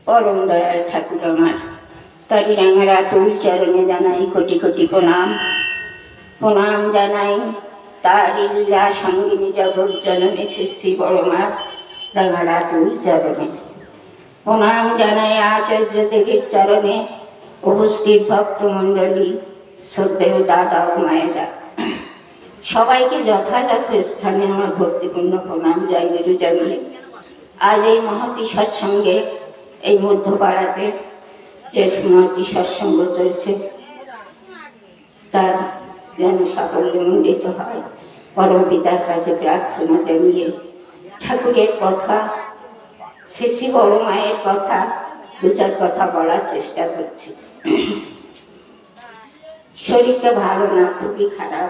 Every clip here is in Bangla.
পরম দয়াল ঠাকুর আমার, তারি রাঙারা তুল চরণে জানাই কোটি কোটি প্রণাম। প্রণাম জানাই তারি লীলা সঙ্গিনী জগৎ জননী শ্রী বড়মা রাঙারা তুল চরণে। প্রণাম জানাই আচার্য দেবীর চরণে, উপস্থিত ভক্তমণ্ডলী, শ্রদ্ধেয় দাদা ও মায়েরা, সবাইকে যথাযথ স্থানে আমার ভক্তিপূর্ণ প্রণাম। জয় গুরু জানিয়ে আজ এই মহতি সৎসঙ্গে, এই মধ্যপাড়াতে যে মহতি সৎসঙ্গ চলছে, তার যেন সাফল্যমণ্ডিত হয়, পরম পিতার কাছে প্রার্থনা জানিয়ে ঠাকুরের কথা, শ্রী বড় মায়ের কথা, দু চার কথা বলার চেষ্টা করছি। শরীরটা ভালো না, খুবই খারাপ,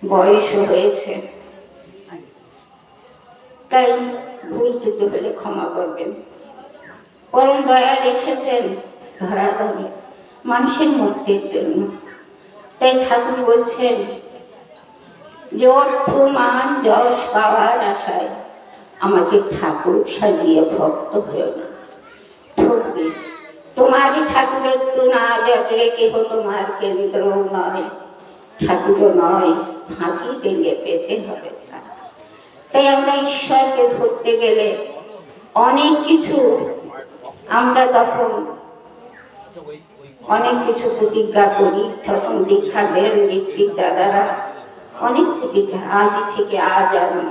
বয়সও হয়েছে, তাই ভুল ত্রুটি হলে ক্ষমা করবেন। পরম দয়াল এসেছেন ধরাধামে মানুষের মুক্তির জন্য। তাই ঠাকুর বলছেন যে অর্থ মান যশ পাওয়ার আশায় আমাকে ঠাকুর সাজিয়ে ভক্ত হয়েও না, ঠকবে। তোমারই ঠাকুরত্ব না দেখলে কেহ তোমার কেন্দ্র নয়, ঠাকুরও নয়, ফাঁকি দিলে পেতে হবে। তাই আমরা ঈশ্বরকে ধরতে গেলে অনেক কিছু, আমরা তখন অনেক কিছু প্রতিজ্ঞা করি, তখন দীক্ষা দেন ঋত্বিক দাদারা, অনেক প্রতিজ্ঞা। আজ থেকে আজ আমি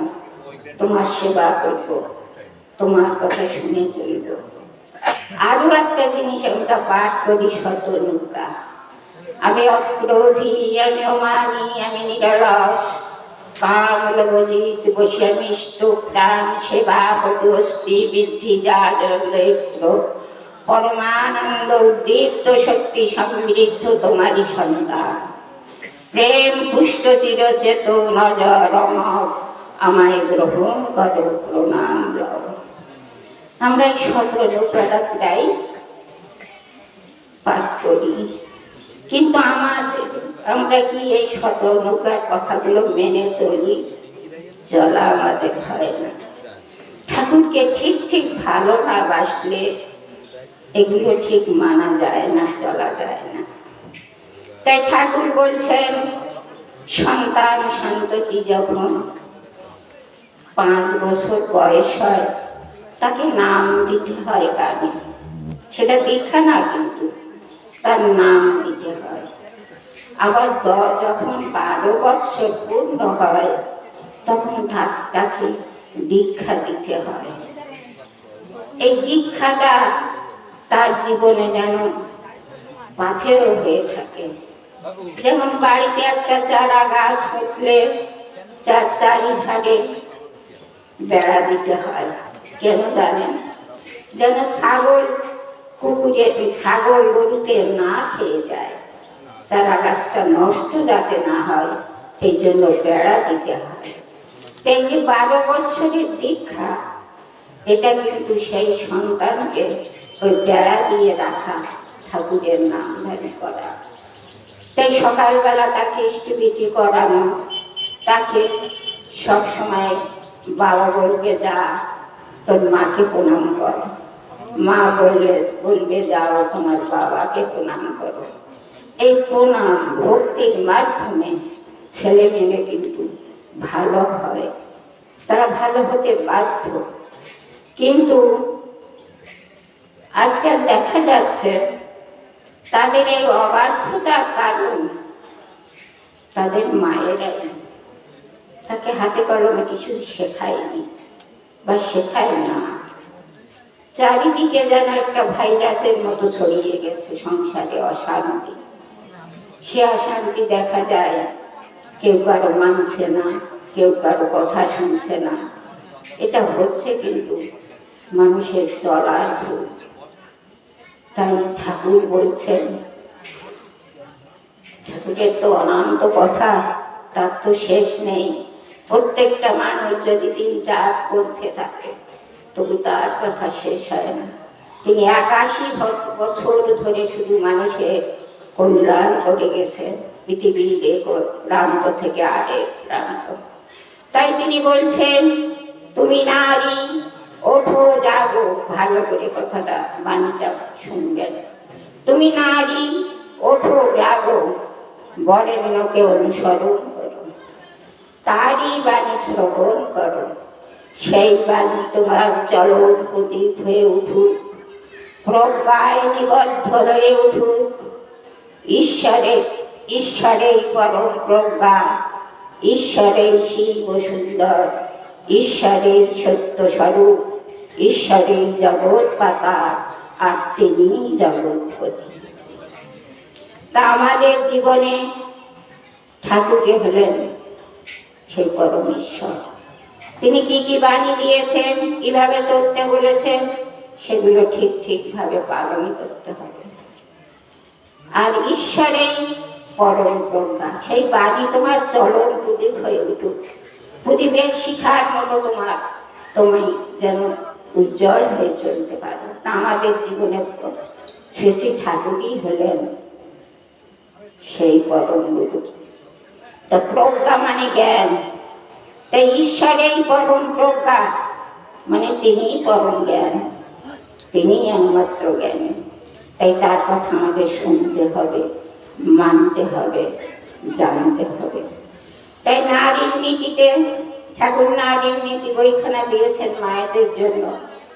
তোমার সেবা করব, তোমার কথা শুনে চলব। আরো একটা জিনিস আমরা পাঠ করি, শতনৌকা। আমি অক্রোধী, আমি অমানি, আমি নিরলস, কামলবজিত বসিয়ামি স্তূপ প্রাণ সেবা পদস্তি বৃদ্ধি যাদৃত্য পরমানন্দ উদ্দীপ্ত শক্তি সমৃদ্ধ তোমারই সন্তান। প্রেম পুষ্ট চিরচেত নজর আমায় গ্রহণ করো, প্রণাম লও। আমরা এই শতনৌকাটা প্রায় পাঠ করি, কিন্তু আমরা কি এই শতনৌকার কথাগুলো মেনে চলি? চলা আমাদের হয় না। ঠাকুরকে ঠিক ঠিক ভালো না বাসলে এগুলো ঠিক মানা যায় না, চলা যায় না। তাই ঠাকুর বলছেন, সন্তান সন্ততি যখন 5 বছর বয়স হয়, তাকে নাম দিতে হয় কানে। সেটা দীক্ষা না, কিন্তু তার নাম দিতে হয়। আবার যখন 12 বছর পূর্ণ হয়, তখন তাকে দীক্ষা দিতে হয়। এই দীক্ষাটা তার জীবনে যেন পাথেয় হয়ে থাকে। যেমন বাড়িতে একটা চারা গাছ ফুটলে চারিধারে বেড়া দিতে হয়, কেন জানেন? যেন ছাগল গরুতে না খেয়ে যায়, চারা গাছটা নষ্ট যাতে না হয়, সেই জন্য বেড়া দিতে হয়। এই যে 12 বছরের দীক্ষা, এটা কিন্তু সেই সন্তানকে ওই বেড়া দিয়ে রাখা, ঠাকুরের নাম ধ্যান করা। তাই সকালবেলা তাকে ইষ্টভীতি করানো, তাকে সবসময় বাবা বলবে যা তোর মাকে প্রণাম কর, মা বলবে যাও তোমার বাবাকে প্রণাম করো। এই প্রণাম ভক্তির মাধ্যমে ছেলে মেয়ে কিন্তু ভালো হয়, তারা ভালো হতে বাধ্য। কিন্তু আজকাল দেখা যাচ্ছে তাদের এই অবাধ্যতার কারণ তাদের মায়েরাই তাকে হাতে কলমে কিছু শেখায়নি বা শেখায় না। চারিদিকে যেন একটা ভাইরাসের মতো ছড়িয়ে গেছে সংসারে অশান্তি। সে অশান্তি দেখা যায়, কেউ কারো মানছে না, কেউ কারো কথা শুনছে না। এটা হচ্ছে কিন্তু মানুষের চলার ভুল। তাই ঠাকুর বলছেন, ঠাকুরের তো অনন্ত কথা, তার তো শেষ নেই। প্রত্যেকটা মানুষ যদি 3টা করতে থাকে, তবু তার কথা শেষ হয় না। তিনি 81 বছর ধরে শুধু মানুষের কল্যাণ করে গেছেন, পৃথিবীর এক প্রান্ত থেকে আরেক প্রান্ত। তাই তিনি বলছেন, তুমি নারী ওঠো জাগো, ভালো করে কথাটা বাণীটা শুনবেন। তুমি নারী, ওঠো জাগো, বরেণ্যকে অনুসরণ করো, তারই বাণী শ্রবণ করো। সেই বাণী তোমার চলন প্রদীপ হয়ে উঠুক, প্রজ্ঞায় নিবদ্ধ হয়ে উঠুক। ঈশ্বরেই পরম প্রজ্ঞা, ঈশ্বরেই শিব সুন্দর, ঈশ্বরেই সত্য স্বরূপ, ঈশ্বরেই জগৎ পাতা, আর তিনি জগৎপতি। তা আমাদের জীবনে ঠাকুরে হলেন সেই পরম ঈশ্বর। তিনি কি কি বাণী দিয়েছেন, কিভাবে চলতে বলেছেন, সেগুলো ঠিকভাবে পালন করতে হবে। আর ঈশ্বরেই পরম প্রজ্ঞা, সেই বাণী তোমার চলন প্রদীপ হয়ে উঠুক, প্রদীপের শিখার মতো তুমি যেন উজ্জ্বল হয়ে চলতে পারো। তা আমাদের জীবনের শ্রী ঠাকুরই হলেন সেই পরম গুরু। তো প্রজ্ঞা মানে জ্ঞান, তাই ঈশ্বরেই পরম প্রজ্ঞা মানে তিনি পরম জ্ঞান, তিনি একমাত্র জ্ঞান। তাই তার কথা আমাদের শুনতে হবে, মানতে হবে, জানতে হবে। তাই নারীর নীতিতে ঠাকুর নারীর নীতি বইখানা দিয়েছেন মায়েদের জন্য।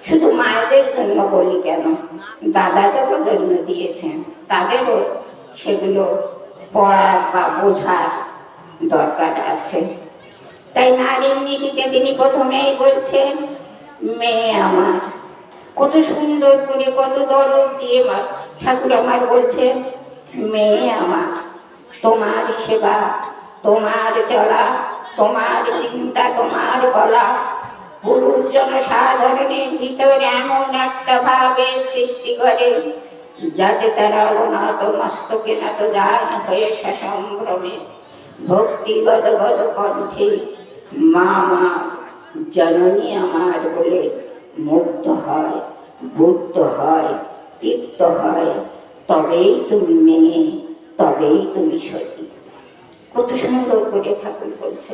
শুধু মায়েদের জন্য বলি কেন, দাদাদেরও জন্য দিয়েছেন, তাদেরও সেগুলো পড়ার বা বোঝার দরকার আছে। তাই নারীর নীতিতে তিনি প্রথমেই বলছেন, মেয়ে আমার। কত সুন্দর করে, কত দরদ দিয়ে ঠাকুর আমার বলছেন, মেয়ে আমার, তোমার সেবা, তোমার চলা, তোমার চিন্তা, তোমার বলা পুরুষ জনসাধারণের ভিতরে এমন একটা ভাবের সৃষ্টি করে যাতে তারা অনাথ মস্তকে নত যান হয়ে সসম্ভ্রমে ভক্তি গদগদ কণ্ঠে মা মা জননী আমার বলে মুগ্ধ হয়, বুদ্ধ হয়, তৃপ্ত হয়। তবেই তুমি মেয়ে, তবেই তুমি সতী। কত সুন্দর করে ঠাকুর বলছে।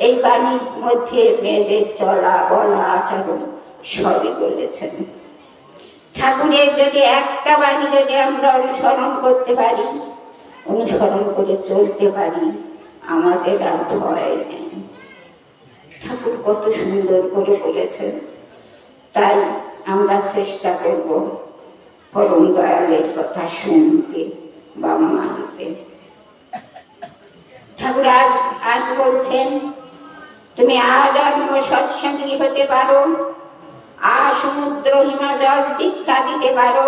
এই বাণীর মধ্যে মেয়েদের চলা বলা আচরণ সবই বলেছেন ঠাকুরের। যদি একটা বাণী যদি আমরা অনুসরণ করতে পারি, অনুসরণ করে চলতে পারি, আমাদের আর ভয় নেই। ঠাকুর কত সুন্দর করে বলেছেন। তাই আমরা চেষ্টা করব পরম দয়ালের কথা শুনতে বা মানতে। ঠাকুর আজ বলছেন, তুমি আজন্ম সৎসঙ্গী হতে পারো, সমুদ্র হিমাচল দীক্ষা দিতে পারো,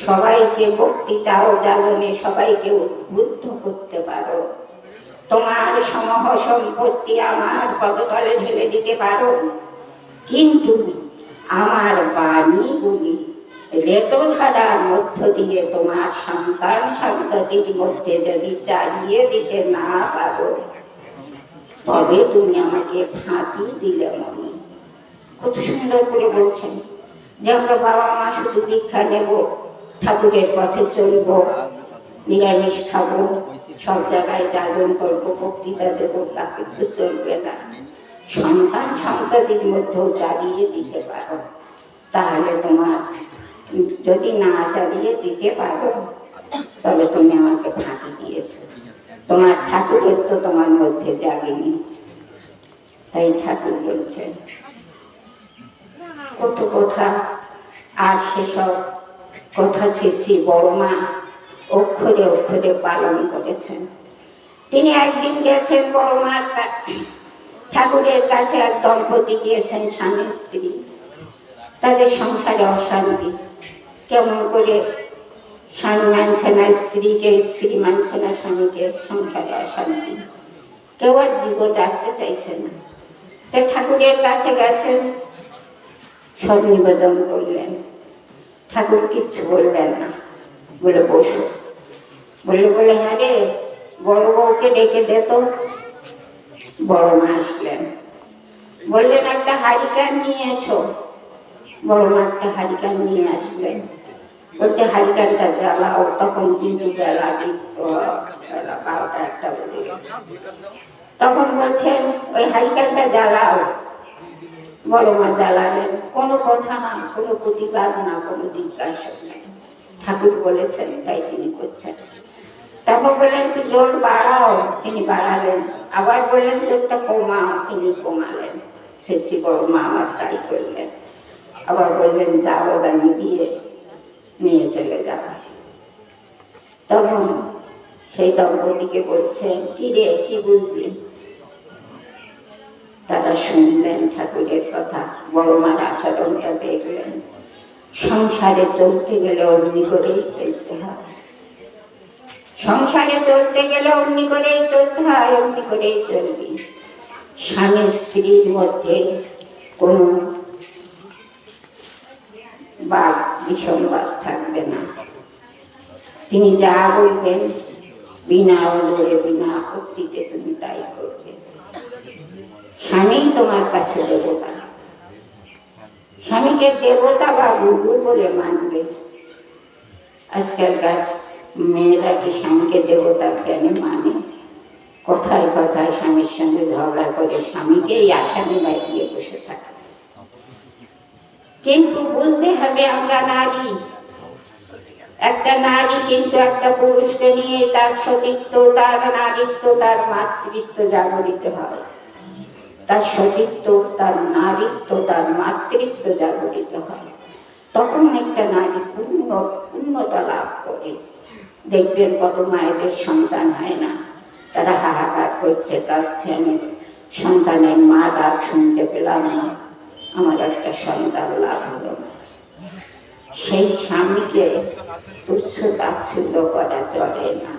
সবাইকে বক্তৃতা ও জ্বালনে সবাইকে উদ্বুদ্ধ করতে পারো, তোমার সমহ সম্পত্তি আমার পদতলে ঢেলে দিতে পারো, কিন্তু আমার বাণীগুলি রেতধারার মধ্য দিয়ে তোমার সন্তান সন্ততির মধ্যে যদি চালিয়ে দিতে না পারো, তবে তুমি আমাকে ফাঁকি দিলে মনে। কত সুন্দর করে বলছেন যে আমরা বাবা মা শুধু দীক্ষা নেব, ঠাকুরের পথে চলবো, নিরামিষ খাবো, সব জায়গায় জাগরণ করবো, বক্তৃতা দেবো, তা কিন্তু চলবে না। সন্তান সন্ততির মধ্যেও চালিয়ে দিতে পারো, তাহলে তোমার যদি না চালিয়ে দিতে পারো তবে তুমি আমাকে ফাঁকি দিয়েছো, তোমার ঠাকুরের তো তোমার মধ্যে জাগেনি। তাই ঠাকুর বলছেন কত কথা। আর সেসব কথা শ্রী বড় মা অক্ষরে অক্ষরে পালন করেছেন। তিনি একদিন গেছেন বড় মার ঠাকুরের কাছে, এক দম্পতি গিয়েছেন স্বামী স্ত্রী, তাদের সংসারে অশান্তি। কেমন করে স্বামী মানছে না স্ত্রীকে, স্ত্রী মানছে না স্বামীকে, সংসারে অশান্তি, কেউ আর জীবন রাখতে চাইছে না। তাই ঠাকুরের কাছে গেছেন, সব নিবেদন করলেন। ঠাকুর কিচ্ছু বললেন না, বলে বসো। বলে হ্যাঁ রে, বড় বউকে ডেকে দে তো। বড় মা আসলেন, বললেন একটা হারিকেন নিয়ে এসো। বড় মা একটা হারিকেন নিয়ে আসলেন, বলছে হারিকেনটা জ্বালাও। তখন কিন্তু বেলা 12টা-1টা বেজে গেছে। তখন বলছেন ওই হারিকেনটা জ্বালাও। বড় মা জ্বালালেন, কোনো কথা না, কোনো প্রতিবাদ না, কোনো জিজ্ঞাসা নেই। ঠাকুর বলেছেন তাই তিনি করছেন। তারপর বললেন কি জোর বাড়াও, তিনি বাড়ালেন। আবার বললেন জোরটা কমাও, তিনি কমালেন। শেষে বড় মা আবার তাই করলেন। আবার বললেন যাও গানি দিয়ে নিয়ে চলে যাওয়া। তখন সেই দম্পতিকে বলছেন কি রে, কি বুঝলি? তারা শুনলেন ঠাকুরের কথা, বড় মার আচরণটা দেখলেন। সংসারে চলতে গেলে অগ্নি করেই চলতে হয়, সংসারে চলতে গেলে অগ্নি করেই চলতে হয়, অগ্নি করেই চলবি। স্বামী স্ত্রীর মধ্যে কোনো বাদ বিসংবাদ থাকবে না। তিনি যা বলবেন বিনা বলে বিনা আপত্তিতে তুমি তাই করবে। স্বামী তোমার কাছে দেবতা, স্বামীকে দেবতা বা গুরু বলে মানবে। আজকালকার মেয়েরা কি স্বামীকে দেবতা কেন মানে? কথায় কথায় স্বামীর সঙ্গে ঝগড়া করে স্বামীকেই আসামি লাগিয়ে বসে থাকে। কিন্তু বুঝতে হবে আমরা নারী, একটা নারী কিন্তু একটা পুরুষকে নিয়ে তার সতীত্ব, তার নারীত্ব, তার মাতৃত্ব জাগরিত হয়। তার সতীত্ব, তার নারীত্ব, তার মাতৃত্ব জাগরিত হয়। তখন একটা নারী পূর্ণতা লাভ করে। দেখবেন কত মায়েদের সন্তান হয় না, তারা হাহাকার করছে, কাঁদছে, আমি সন্তানের মা ডাক শুনতে পেলাম না, আমার একটা সন্তান লাভ হলো না। সেই স্বামীকে তুচ্ছ তাচ্ছিল্য করা চলে না।